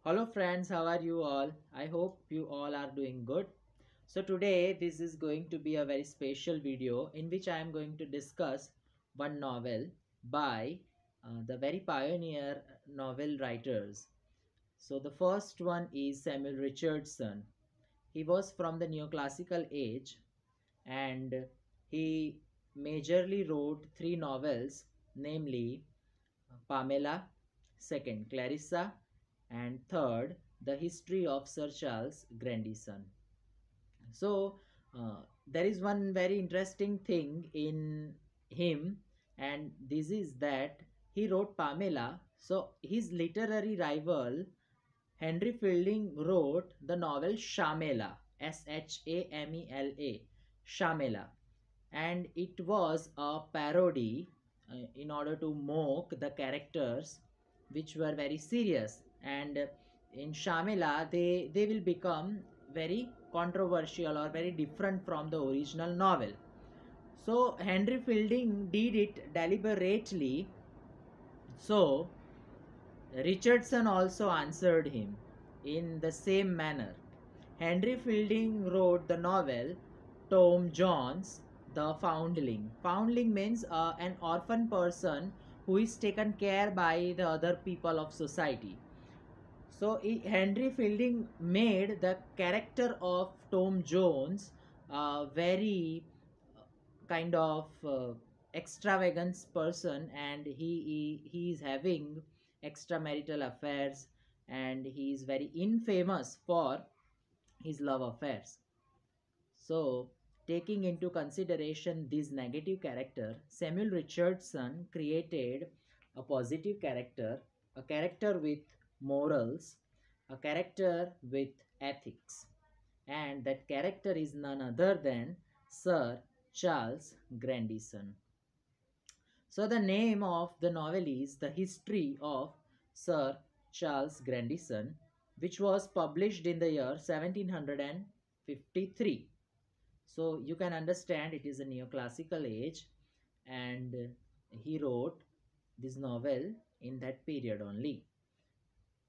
Hello friends, how are you all? I hope you all are doing good. So today this is going to be a very special video in which I am going to discuss one novel by the very pioneer novel writers. So the first one is Samuel Richardson. He was from the neoclassical age and he majorly wrote three novels, namely Pamela, second Clarissa, and third The History of Sir Charles Grandison. So there is one very interesting thing in him, and this is that he wrote Pamela. So his literary rival Henry Fielding wrote the novel Shamela, Shamela, Shamela, and it was a parody in order to mock the characters which were very serious. And in Shamila they will become very controversial or very different from the original novel. So Henry Fielding did it deliberately. So Richardson also answered him in the same manner. Henry Fielding wrote the novel Tom Jones, the Foundling. Foundling means an orphan person who is taken care by the other people of society. So Henry Fielding made the character of Tom Jones very kind of extravagant person, and he is having extramarital affairs, and he is very infamous for his love affairs. So, taking into consideration this negative character, Samuel Richardson created a positive character, a character with morals, a character with ethics, and that character is none other than Sir Charles Grandison. So, the name of the novel is The History of Sir Charles Grandison, which was published in the year 1753. So you can understand it is a neoclassical age, and he wrote this novel in that period only.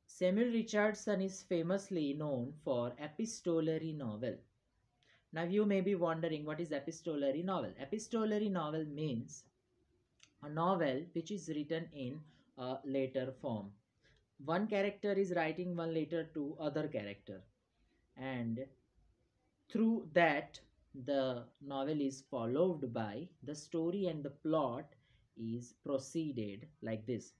Samuel Richardson is famously known for epistolary novel. Now you may be wondering, what is epistolary novel? Epistolary novel means a novel which is written in a later form. One character is writing one letter to other character, and through that the novel is followed by the story, and the plot is proceeded like this.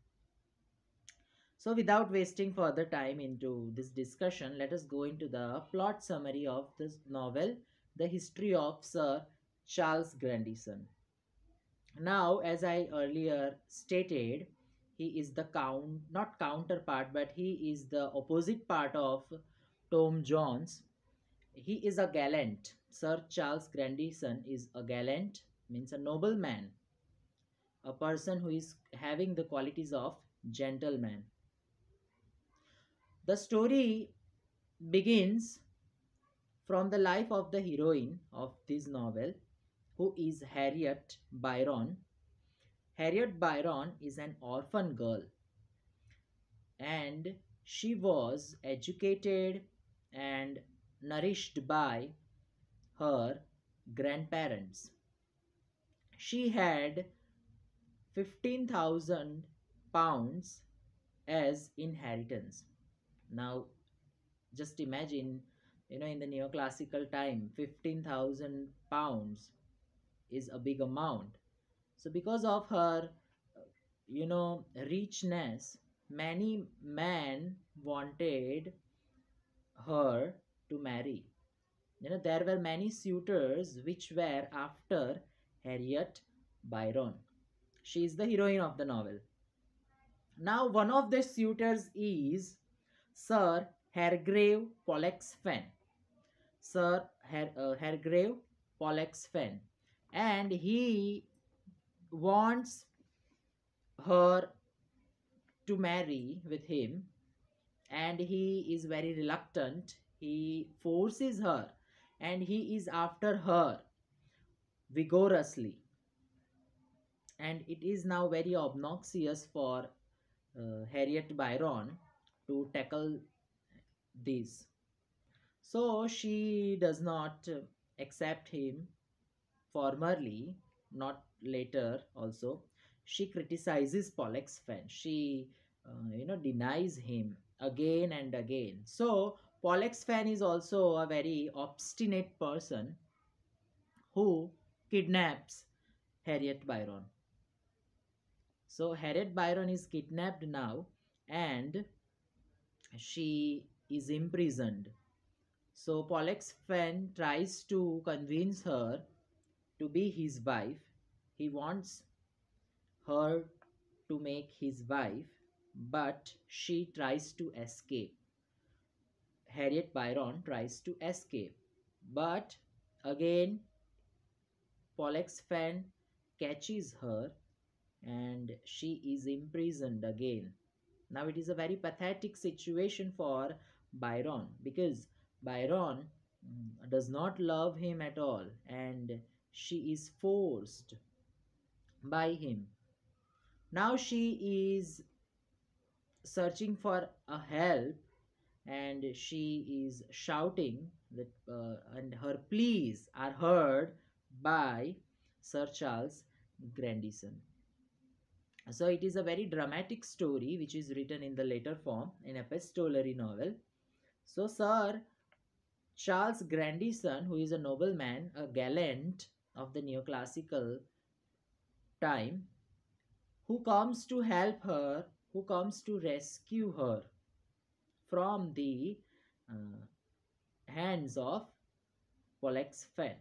So without wasting further time into this discussion, let us go into the plot summary of this novel, The History of Sir Charles Grandison. Now, as I earlier stated, he is the not counterpart, but he is the opposite part of Tom Jones. He is a gallant. Sir Charles Grandison is a gallant, means a nobleman, a person who is having the qualities of gentleman. The story begins from the life of the heroine of this novel, who is Harriet Byron. Harriet Byron is an orphan girl, and she was educated and nourished by her grandparents. She had 15,000 pounds as inheritance. Now, just imagine, in the neoclassical time, 15,000 pounds is a big amount. So, because of her, richness, many men wanted her to marry. There were many suitors which were after Harriet Byron. She is the heroine of the novel. Now, one of the suitors is Sir Hargrave Pollexfen. Hargrave Pollexfen. And he wants her to marry with him, and he is very reluctant. He forces her, and he is after her vigorously. And it is now very obnoxious for Harriet Byron to tackle this. So she does not accept him formerly, not later also. She criticizes Pollux Fan. She, denies him again and again. So Pollux Fan is also a very obstinate person who kidnaps Harriet Byron. So Harriet Byron is kidnapped now, and she is imprisoned. So Pollux Fan tries to convince her to be his wife. He wants her to make his wife, but she tries to escape. Harriet Byron tries to escape, but again Pollux Fan catches her and she is imprisoned again. Now it is a very pathetic situation for Byron, because Byron does not love him at all, and she is forced by him. Now she is searching for a help, and she is shouting that, and her pleas are heard by Sir Charles Grandison. So it is a very dramatic story which is written in the later form, in epistolary novel. So Sir Charles Grandison, who is a nobleman, a gallant of the neoclassical time, who comes to help her, who comes to rescue her from the uh, hands of Pollux Fan.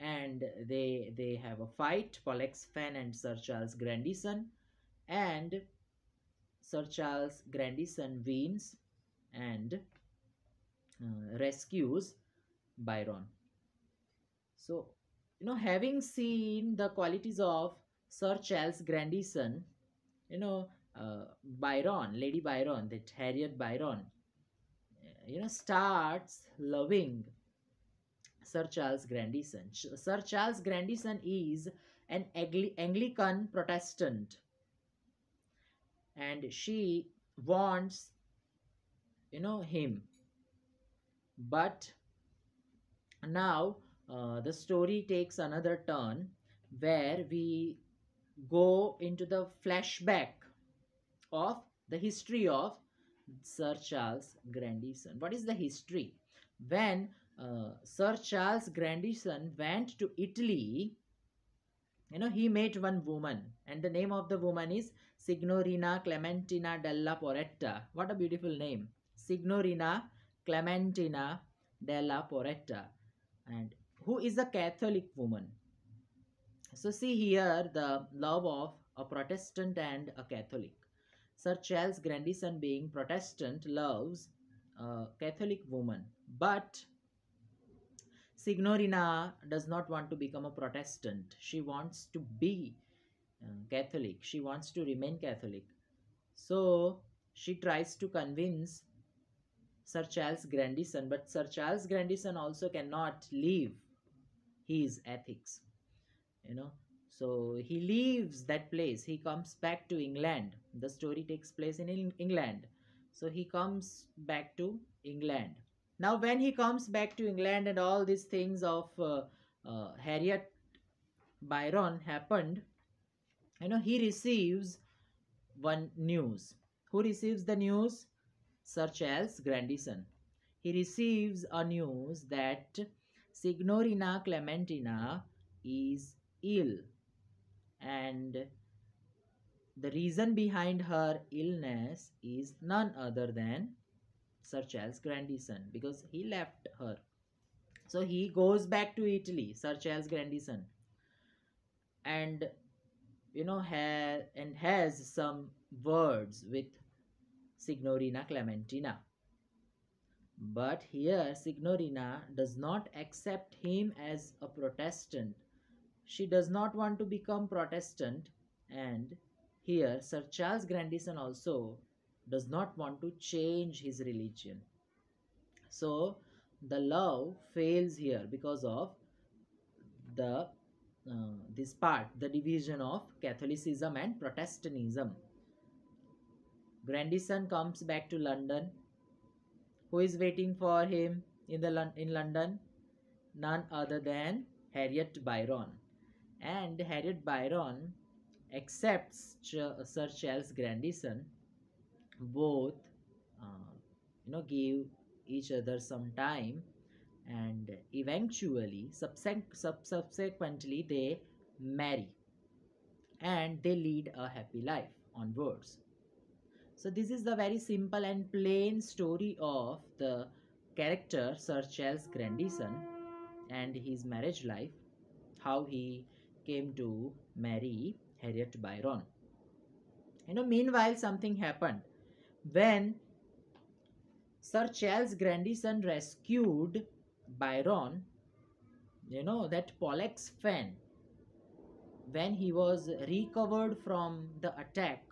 And they have a fight, Pollux Fan and Sir Charles Grandison, and Sir Charles Grandison wins and rescues Byron. So, having seen the qualities of Sir Charles Grandison, you know, Byron, Lady Byron, that Harriet Byron, starts loving Sir Charles Grandison. Sir Charles Grandison is an Anglican Protestant, and she wants, him. But now the story takes another turn, where we go into the flashback of the history of Sir Charles Grandison. What is the history? When Sir Charles Grandison went to Italy, he met one woman, and the name of the woman is Signorina Clementina della Poretta. What a beautiful name! Signorina Clementina della Poretta, and who is a Catholic woman. So see here the love of a Protestant and a Catholic. Sir Charles Grandison, being Protestant, loves a Catholic woman, but Signorina does not want to become a Protestant. She wants to be Catholic. She wants to remain Catholic. So she tries to convince Sir Charles Grandison, but Sir Charles Grandison also cannot leave his ethics. So he leaves that place. He comes back to England. The story takes place in England. So he comes back to England. Now when he comes back to England and all these things of Harriet Byron happened, he receives one news. Who receives the news? Sir Charles Grandison. He receives a news that Signorina Clementina is ill, and the reason behind her illness is none other than Sir Charles Grandison, because he left her. So he goes back to Italy, Sir Charles Grandison, and has some words with Signorina Clementina. But here Signorina does not accept him as a Protestant. She does not want to become Protestant, and here Sir Charles Grandison also does not want to change his religion. So the love fails here because of the this part, the division of Catholicism and Protestantism. Grandison comes back to London, Who is waiting for him in in London? None other than Harriet Byron. And Harriet Byron accepts Sir Charles Grandison. Both uh, give each other some time, and eventually subsequently they marry, and they lead a happy life onwards. So this is the very simple and plain story of the character Sir Charles Grandison and his marriage life, how he came to marry Harriet Byron. Meanwhile, something happened when Sir Charles Grandison rescued Byron. That Pollux fan, when he was recovered from the attack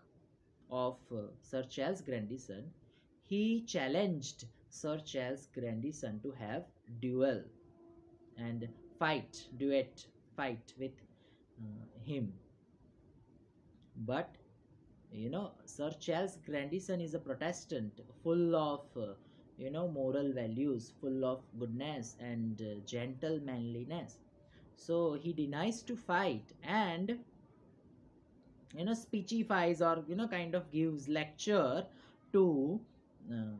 of Sir Charles Grandison, he challenged Sir Charles Grandison to have duel and duet fight with him. But Sir Charles Grandison is a Protestant, full of moral values, full of goodness and gentle manliness. So he denies to fight, and speechifies, or kind of gives lecture to uh,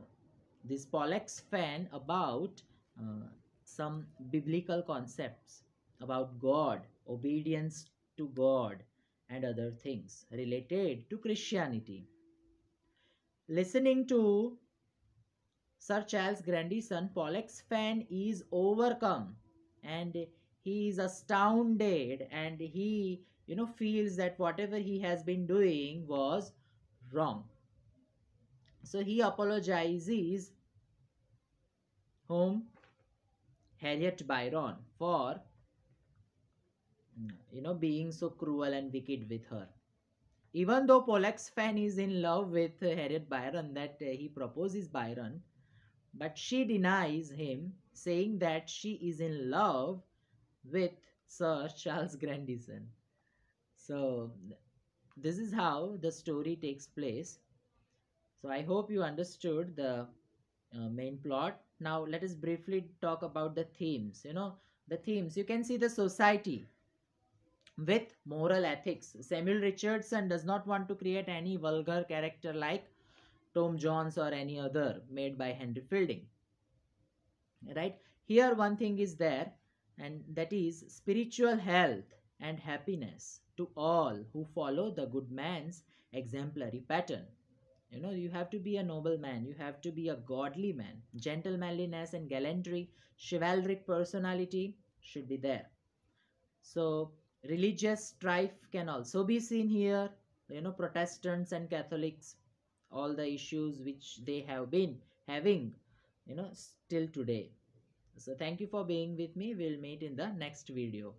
this Pollux fan about uh, some biblical concepts about God, obedience to God, and other things related to Christianity. Listening to Sir Charles Grandison, Pollux fan is overcome, and he is astounded, and he feels that whatever he has been doing was wrong. So he apologizes whom? Harriet Byron, for being so cruel and wicked with her. Even though Pollux fan is in love with Harriet Byron, that he proposes Byron, but she denies him, saying that she is in love with Sir Charles Grandison. So this is how the story takes place. So I hope you understood the main plot. Now let us briefly talk about the themes. The themes, you can see the society with moral ethics. Samuel Richardson does not want to create any vulgar character like Tom Jones or any other made by Henry Fielding. Right? Here one thing is there, and that is spiritual health and happiness to all who follow the good man's exemplary pattern. You have to be a noble man, you have to be a godly man. Gentle manliness and gallantry, chivalric personality should be there. So religious strife can also be seen here. Protestants and Catholics, all the issues which they have been having still today. So thank you for being with me. We'll meet in the next video.